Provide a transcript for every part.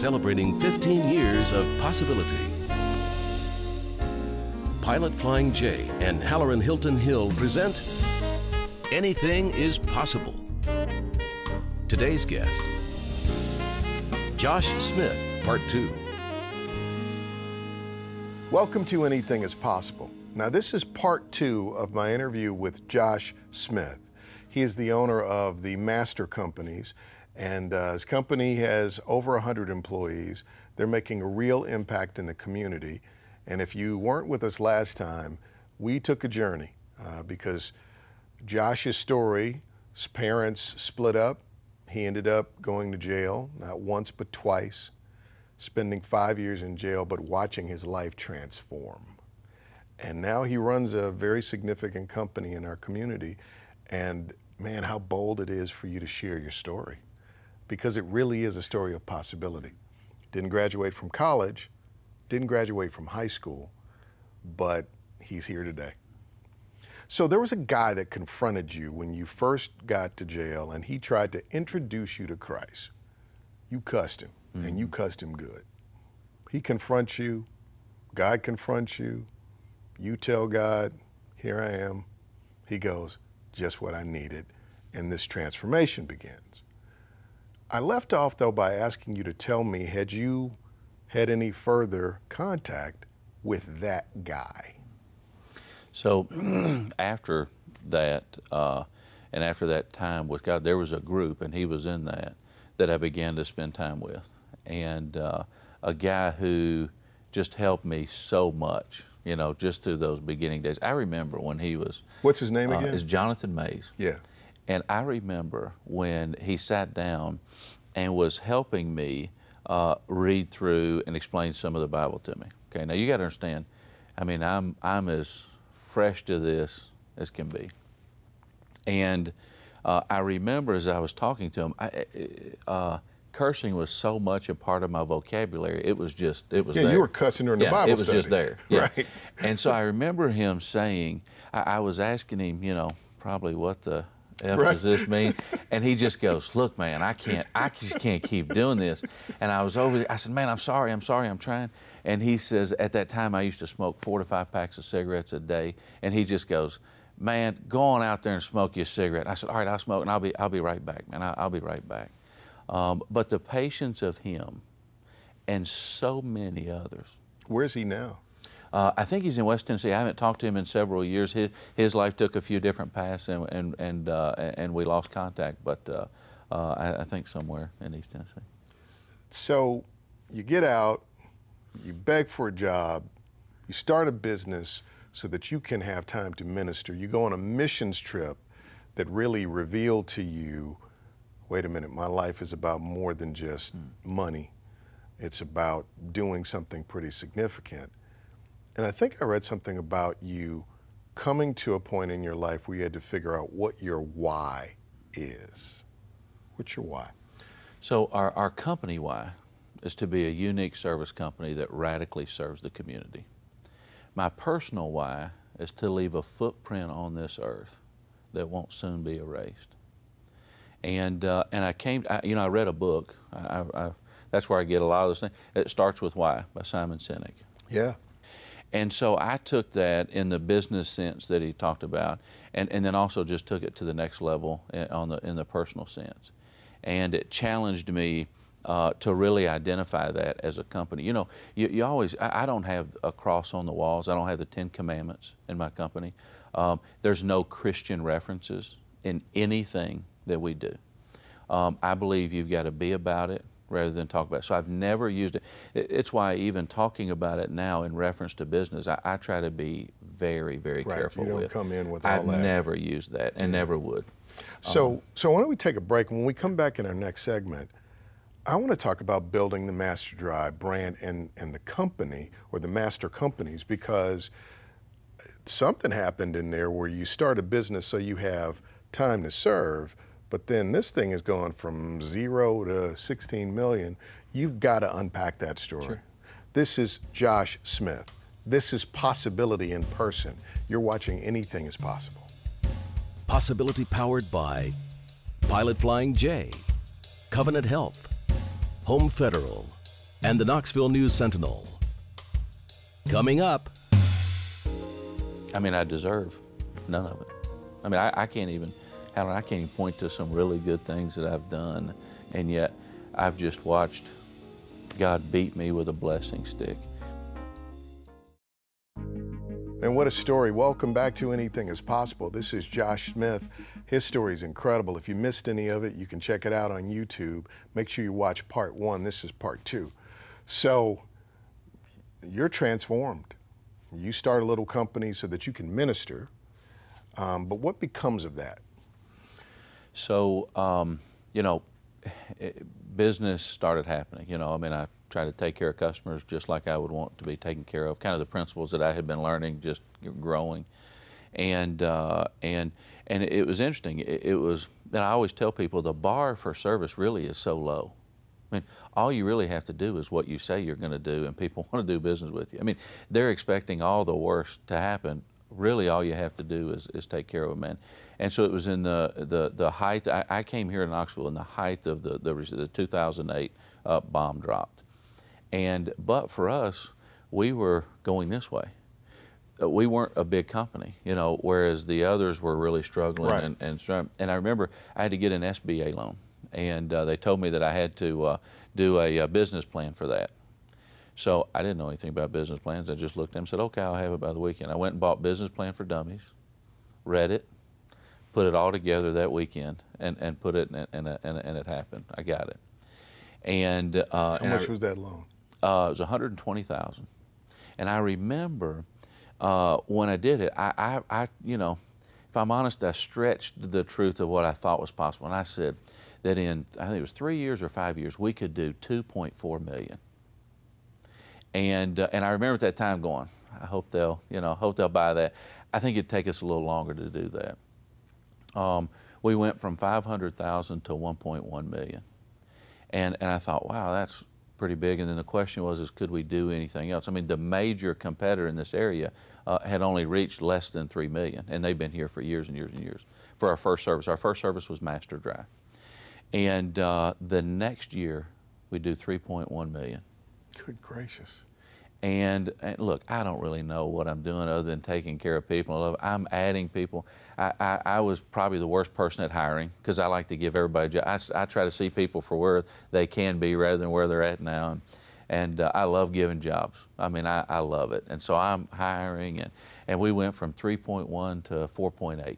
celebrating 15 years of possibility. Pilot Flying J and Hallerin Hilton Hill present Anything is Possible. Today's guest, Josh Smith, Part 2. Welcome to Anything is Possible. Now, this is part 2 of my interview with Josh Smith. He is the owner of the Master Companies, and his company has over 100 employees. They're making a real impact in the community. And if you weren't with us last time, we took a journey because Josh's story, his parents split up. He ended up going to jail, not once but twice, spending 5 years in jail, but watching his life transform. And now he runs a very significant company in our community. And man, how bold it is for you to share your story, because it really is a story of possibility. Didn't graduate from college, didn't graduate from high school, but he's here today. So there was a guy that confronted you when you first got to jail, and he tried to introduce you to Christ. You cussed him, and you cussed him good. He confronts you, God confronts you, you tell God, here I am. He goes, just what I needed, and this transformation begins. I left off, though, by asking you to tell me, had you had any further contact with that guy? So after that, and after that time with God, there was a group, and he was in that I began to spend time with. And a guy who just helped me so much, you know, just through those beginning days. I remember when he was... What's his name again? It's Jonathan Mays. Yeah. And I remember when he sat down and was helping me read through and explain some of the Bible to me. Okay, now you got to understand, I mean, I'm as fresh to this as can be. And I remember as I was talking to him, cursing was so much a part of my vocabulary. It was just, it was there. Yeah, you were cussing during the Bible study. It was just there. Yeah. Right. And so I remember him saying, I was asking him, you know, probably what the F does this mean? And he just goes, look, man, I just can't keep doing this. And I was over there, I said, man, I'm sorry, I'm trying. And he says, at that time I used to smoke 4 to 5 packs of cigarettes a day. And he just goes, man, go on out there and smoke your cigarette. I said, all right, I'll smoke, and I'll be right back, man, I'll be right back. But the patience of him and so many others. Where's he now? I think he's in West Tennessee. I haven't talked to him in several years. His life took a few different paths, and we lost contact. But I think somewhere in East Tennessee. So you get out, you beg for a job, you start a business so that you can have time to minister. You go on a missions trip that really revealed to you, wait a minute, my life is about more than just money. It's about doing something pretty significant. And I think I read something about you coming to a point in your life where you had to figure out what your why is. What's your why? So our company why is to be a unique service company that radically serves the community. My personal why is to leave a footprint on this earth that won't soon be erased. And I read a book. That's where I get a lot of those things. It starts with Why by Simon Sinek. Yeah. And so I took that in the business sense that he talked about, and then also just took it to the next level in the personal sense. And it challenged me to really identify that as a company. You know, you always, I don't have a cross on the walls. I don't have the 10 Commandments in my company. There's no Christian references in anything that we do. I believe you've got to be about it rather than talk about it. So I've never used it. It's why even talking about it now in reference to business, I try to be very, very careful with. You don't come in with all that. I've never used that and never would. So why don't we take a break? When we come back in our next segment, I want to talk about building the Master Drive brand and the company, or the Master Companies, because something happened in there where you start a business so you have time to serve, but then this thing is going from 0 to 16 million. You've got to unpack that story. Sure. This is Josh Smith. This is Possibility in Person. You're watching Anything is Possible. Possibility powered by Pilot Flying J, Covenant Health, Home Federal, and the Knoxville News Sentinel. Coming up. I mean, I deserve none of it. I mean, I can't even, Hallerin, I can't even point to some really good things that I've done, and yet I've just watched God beat me with a blessing stick. And what a story. Welcome back to Anything is Possible. This is Josh Smith. His story is incredible. If you missed any of it, you can check it out on YouTube. Make sure you watch part 1. This is part 2. So you're transformed. You start a little company so that you can minister. But what becomes of that? So, you know, business started happening. You know, I mean, I try to take care of customers just like I would want to be taken care of. Kind of the principles that I had been learning, just growing, and it was interesting. It was that I always tell people the bar for service really is so low. I mean, all you really have to do is what you say you're going to do, and people want to do business with you. I mean, they're expecting all the worst to happen. Really, all you have to do is take care of them, man. And so it was in the height. I came here in Knoxville in the height of the 2008 bomb dropped, but for us, we were going this way. We weren't a big company, you know, whereas the others were really struggling. Right. And I remember I had to get an SBA loan, and they told me that I had to do a business plan for that. So I didn't know anything about business plans. I just looked at them and said, okay, I'll have it by the weekend. I went and bought Business Plan for Dummies, read it, put it all together that weekend, and put it, and it happened. I got it. And how much was that loan? It was $120,000. And I remember when I did it, I, you know, if I'm honest, I stretched the truth of what I thought was possible. And I said that in, I think it was 3 years or 5 years, we could do $2.4 million. And I remember at that time going, I hope they'll, you know, hope they'll buy that. I think it'd take us a little longer to do that. We went from 500,000 to 1.1 million. And I thought, wow, that's pretty big. And then the question was, could we do anything else? I mean, the major competitor in this area had only reached less than 3 million, and they've been here for years and years and years. For our first service, was Master Dry. And the next year, we do 3.1 million. Good gracious. And look, I don't really know what I'm doing other than taking care of people. I'm adding people. I was probably the worst person at hiring because I like to give everybody a job. I try to see people for where they can be rather than where they're at now. And I love giving jobs. I mean, I love it. And so I'm hiring, and we went from 3.1 to 4.8.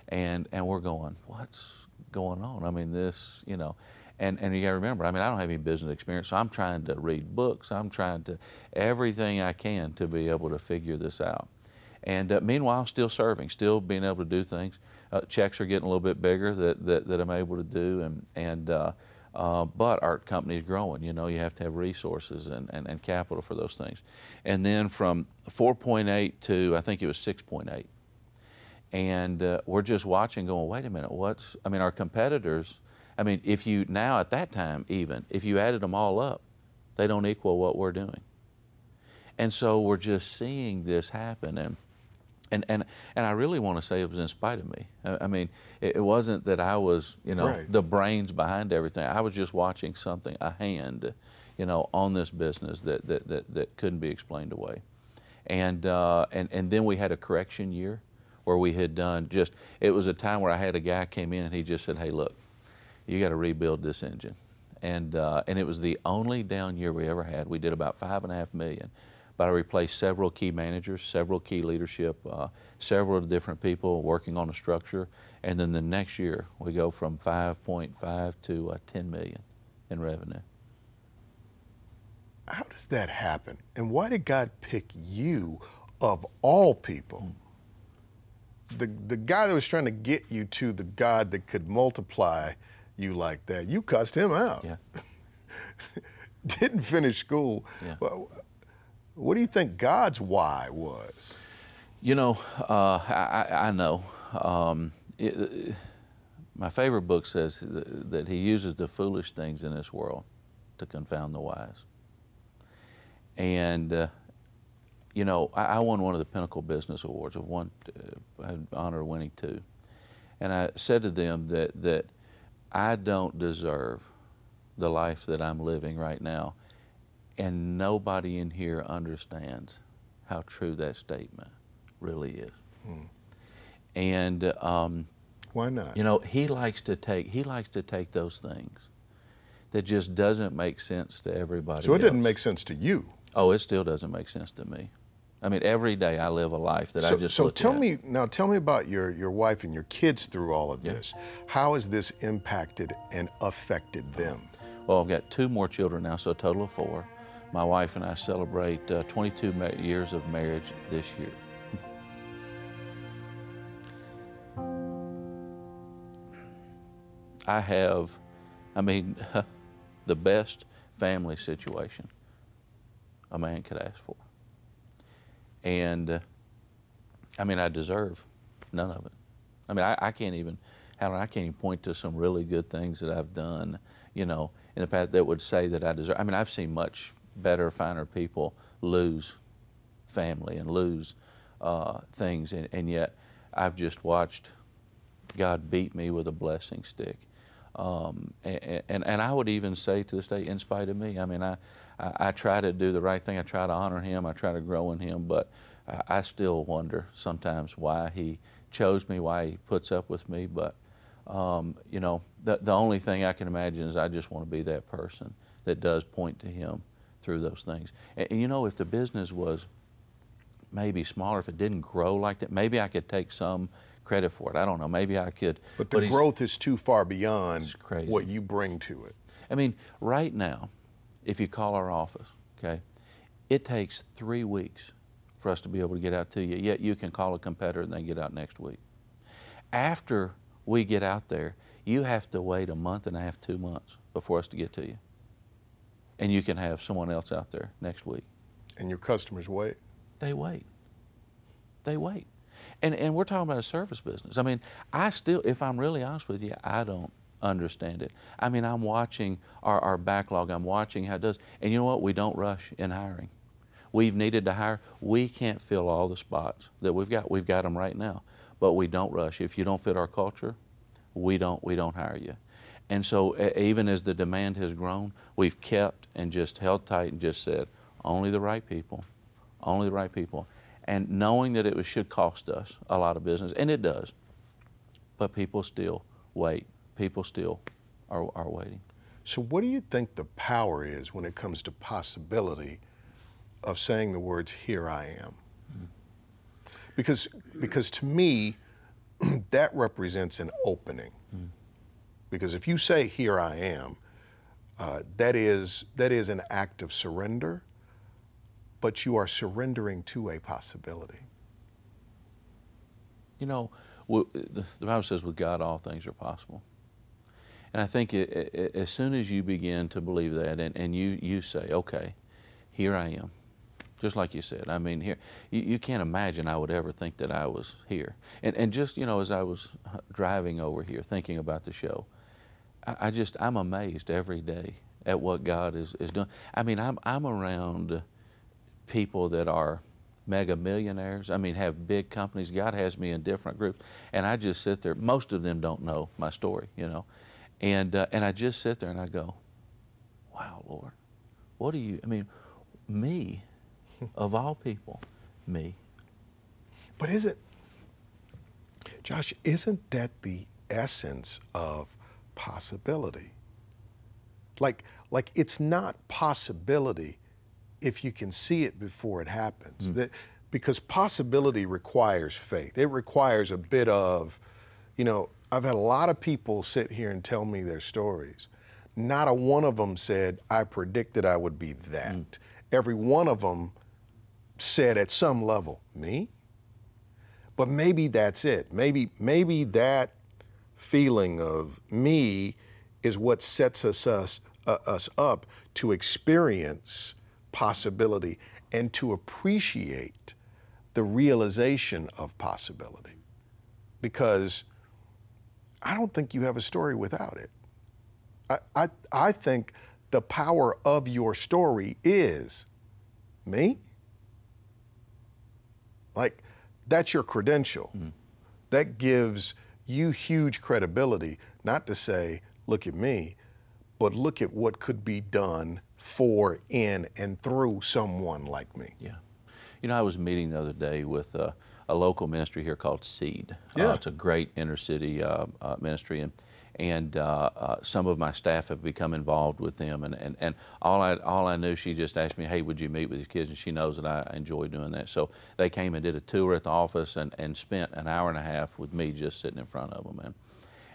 And we're going, what's going on? I mean, this, you know. And you gotta remember, I mean, I don't have any business experience, so I'm trying to read books. I'm trying to, everything I can to be able to figure this out. And meanwhile, still serving, still being able to do things. Checks are getting a little bit bigger that I'm able to do, but our company's growing. You know, you have to have resources and capital for those things. And then from 4.8 to, I think it was 6.8. And we're just watching going, wait a minute, I mean, our competitors, I mean, if you, now at that time even, if you added them all up, they don't equal what we're doing. And so we're just seeing this happen. And I really want to say it was in spite of me. I mean, it wasn't that I was, you know, right, the brains behind everything. I was just watching something, a hand, you know, on this business that couldn't be explained away. And then we had a correction year where we had done just, it was a time where I had a guy came in and he just said, hey, look, you got to rebuild this engine. And it was the only down year we ever had. We did about $5.5 million. But I replaced several key managers, several key leadership, several different people working on the structure. And then the next year, we go from 5.5 to 10 million in revenue. How does that happen? And why did God pick you of all people? The guy that was trying to get you to the God that could multiply you like that, you cussed him out. Yeah. Didn't finish school. Yeah. Well, what do you think God's why was? You know, I know. My favorite book says that he uses the foolish things in this world to confound the wise. And, you know, I won one of the Pinnacle Business Awards. I had the honor of winning 2. And I said to them that I don't deserve the life that I'm living right now. And nobody in here understands how true that statement really is. And why not? you know, he likes to take those things that just doesn't make sense to everybody So it else. didn't make sense to you. Oh, it still doesn't make sense to me. I mean, every day I live a life that I just so look tell at. me now. Tell me about your wife and your kids through all of this. How has this impacted and affected them? Well, I've got 2 more children now, so a total of 4. My wife and I celebrate 22 years of marriage this year. I have, I mean, the best family situation a man could ask for. And I mean, I deserve none of it. I mean, I can't even, Hallerin, I can't even point to some really good things that I've done, you know, in the past that would say that I deserve. I mean, I've seen much better, finer people lose family and lose things, and yet I've just watched God beat me with a blessing stick. And I would even say to this day, in spite of me, I mean, I try to do the right thing. I try to honor him. I try to grow in him, but I still wonder sometimes why he chose me, why he puts up with me. But, you know, the only thing I can imagine is I just want to be that person that does point to him through those things. And you know, if the business was maybe smaller, if it didn't grow like that, maybe I could take some credit for it. I don't know. Maybe I could. But the growth is too far beyond crazy. What you bring to it. I mean, right now, if you call our office, okay, it takes 3 weeks for us to be able to get out to you, yet you can call a competitor and they get out next week. After we get out there, you have to wait a month and a half, 2 months before us to get to you. And you can have someone else out there next week. And your customers wait? They wait. They wait. And we're talking about a service business. I mean, I still, if I'm really honest with you, I don't understand it. I mean, I'm watching our backlog. I'm watching how it does. And you know what? We don't rush in hiring. We've needed to hire. We can't fill all the spots that we've got. We've got them right now, but we don't rush. If you don't fit our culture, we don't hire you. And so even as the demand has grown, we've kept and just held tight and just said, only the right people, only the right people. And knowing that it should cost us a lot of business, and it does, but people still wait. People still are waiting. So what do you think the power is when it comes to possibility of saying the words, "Here I am"? Because to me, that represents an opening. Because if you say, "Here I am," that is an act of surrender, but you are surrendering to a possibility. You know, the Bible says with God all things are possible. And I think as soon as you begin to believe that and you say, okay, here I am, just like you said. I mean, here, you can't imagine I would ever think that I was here. And just, you know, as I was driving over here thinking about the show, I'm amazed every day at what God is doing. I mean, I'm around people that are mega millionaires. I mean, have big companies. God has me in different groups, and I just sit there. Most of them don't know my story, you know, and I just sit there and I go, "Wow, Lord, what do you? I mean, me, of all people, me." But Josh, isn't that the essence of possibility? Like it's not possibility if you can see it before it happens. Because possibility requires faith. It requires a bit of, you know, I've had a lot of people sit here and tell me their stories. Not a one of them said, "I predicted I would be that." Every one of them said at some level, "Me?" But maybe that's it. Maybe that feeling of me is what sets us up to experience possibility and to appreciate the realization of possibility. Because I don't think you have a story without it. I think the power of your story is me. Like, that's your credential. That gives you huge credibility, not to say, "Look at me," but look at what could be done for, in, and through someone like me. Yeah. You know, I was meeting the other day with a local ministry here called Seed. Yeah. It's a great inner city ministry, and some of my staff have become involved with them. And all I knew, she just asked me, hey, would you meet with these kids? And she knows that I enjoy doing that. So they came and did a tour at the office and spent an hour and a half with me just sitting in front of them.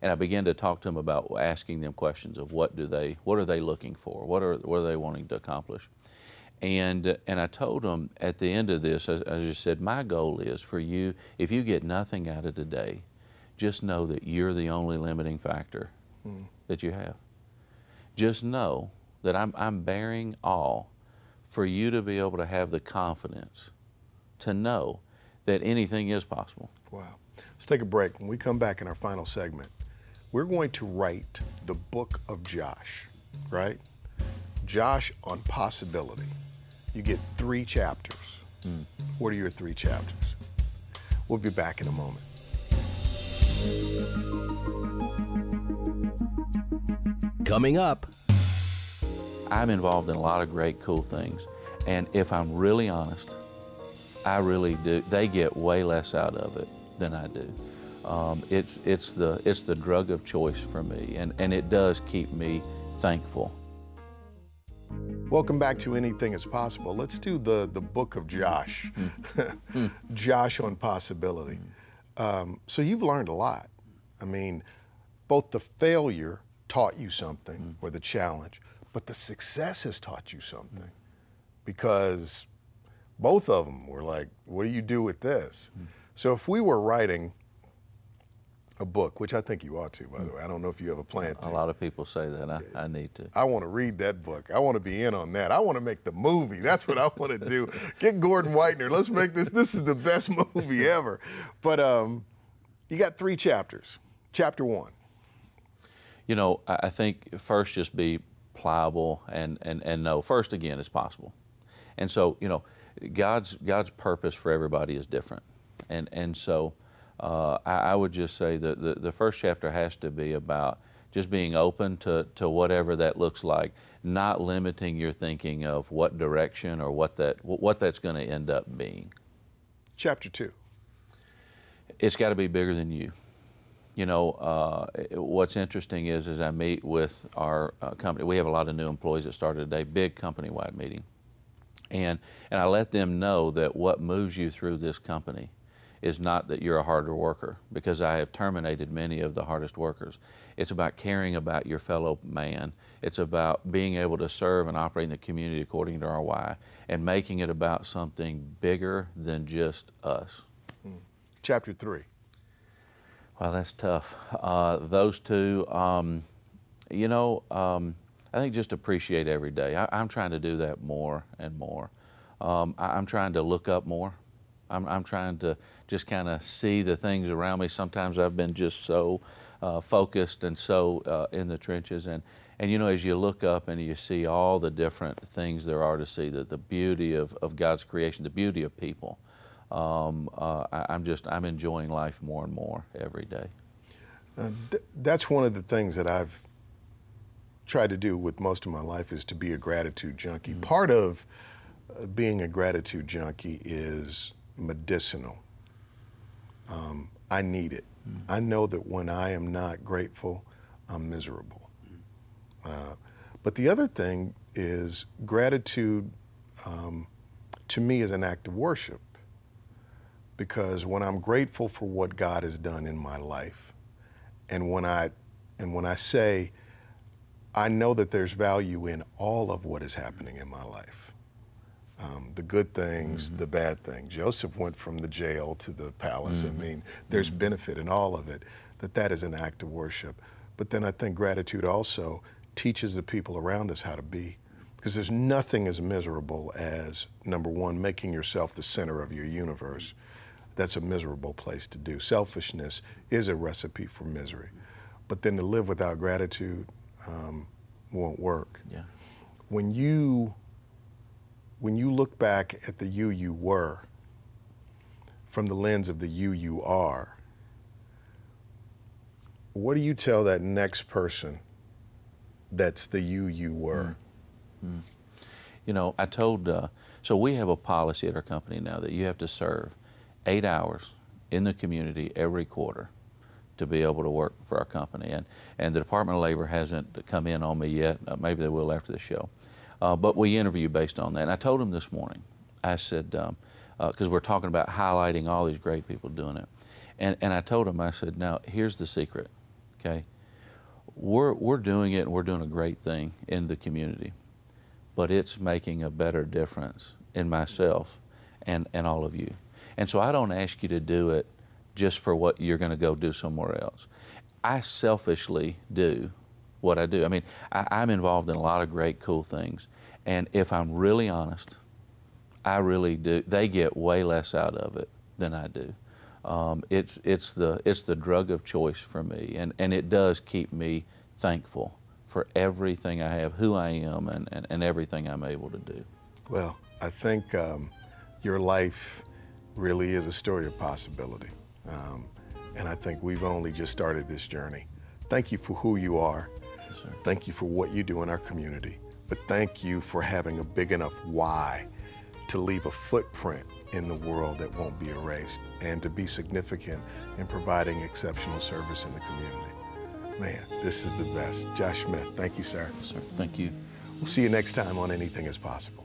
And I began to talk to them about asking them questions of what are they looking for? What are they wanting to accomplish? And I told them at the end of this, I just said, my goal is for you, if you get nothing out of today, just know that you're the only limiting factor that you have. Just know that I'm bearing all for you to be able to have the confidence to know that anything is possible. Wow. Let's take a break. When we come back in our final segment, we're going to write the book of Josh, right? Josh on possibility. You get 3 chapters. What are your 3 chapters? We'll be back in a moment. Coming up. I'm involved in a lot of great, cool things. And if I'm really honest, I really do. They get way less out of it than I do. It's the drug of choice for me, and it does keep me thankful. Welcome back to Anything is Possible. Let's do the book of Josh. Josh on possibility. So you've learned a lot. I mean, both the failure taught you something, or the challenge, but the success has taught you something. Because both of them were like, what do you do with this? So if we were writing a book, which I think you ought to, by the way. I don't know if you have a plan to. A lot of people say that. I need to. I want to read that book. I want to be in on that. I want to make the movie. That's what I want to do. Get Gordon Whitener. Let's make this. This is the best movie ever. But you got 3 chapters. Chapter 1. You know, I think first just be pliable and know. First, again, it's possible. And so, you know, God's purpose for everybody is different. And so I would just say that the first chapter has to be about just being open to whatever that looks like, not limiting your thinking of what direction or what that's going to end up being. Chapter 2. It's got to be bigger than you. You know, what's interesting is as I meet with our company, we have a lot of new employees that started today, big company-wide meeting. And I let them know that what moves you through this company is not that you're a harder worker, because I have terminated many of the hardest workers. It's about caring about your fellow man. It's about being able to serve and operate in the community according to our why, and making it about something bigger than just us. Chapter 3. Well, that's tough. Those 2, you know, I think just appreciate every day. I'm trying to do that more and more. I'm trying to look up more. I'm trying to just kind of see the things around me. Sometimes I've been just so focused and so in the trenches. And you know, as you look up and you see all the different things there are to see, the beauty of God's creation, the beauty of people, I'm enjoying life more and more every day. That's one of the things that I've tried to do with most of my life, is to be a gratitude junkie. Part of being a gratitude junkie is medicinal. I need it. I know that when I am not grateful, I'm miserable. But the other thing is gratitude to me is an act of worship, because when I'm grateful for what God has done in my life, and when I say I know that there's value in all of what is happening in my life, the good things, the bad things. Joseph went from the jail to the palace. I mean, there's benefit in all of it, that is an act of worship. But then I think gratitude also teaches the people around us how to be, because there's nothing as miserable as, number one, making yourself the center of your universe. That's a miserable place to do. Selfishness is a recipe for misery. But then to live without gratitude won't work. Yeah. When you look back at the you were from the lens of the you are, what do you tell that next person that's the you were? You know, I told, so we have a policy at our company now that you have to serve 8 hours in the community every quarter to be able to work for our company. And the Department of Labor hasn't come in on me yet. Maybe they will after the show. But we interview based on that. And I told them this morning, I said, because we're talking about highlighting all these great people doing it. And I told them, I said, now here's the secret, okay? We're doing it and we're doing a great thing in the community, but it's making a better difference in myself and all of you. And so I don't ask you to do it just for what you're going to go do somewhere else. I selfishly do what I do. I mean, I'm involved in a lot of great, cool things. And if I'm really honest, I really do. They get way less out of it than I do. It's the drug of choice for me, and it does keep me thankful for everything I have, who I am, and everything I'm able to do. Well, I think your life really is a story of possibility. And I think we've only just started this journey. Thank you for who you are. Yes, sir. Thank you for what you do in our community. But thank you for having a big enough why to leave a footprint in the world that won't be erased and to be significant in providing exceptional service in the community. Man, this is the best. Josh Smith, thank you, sir. Yes, sir. Thank you. We'll see you next time on Anything is Possible.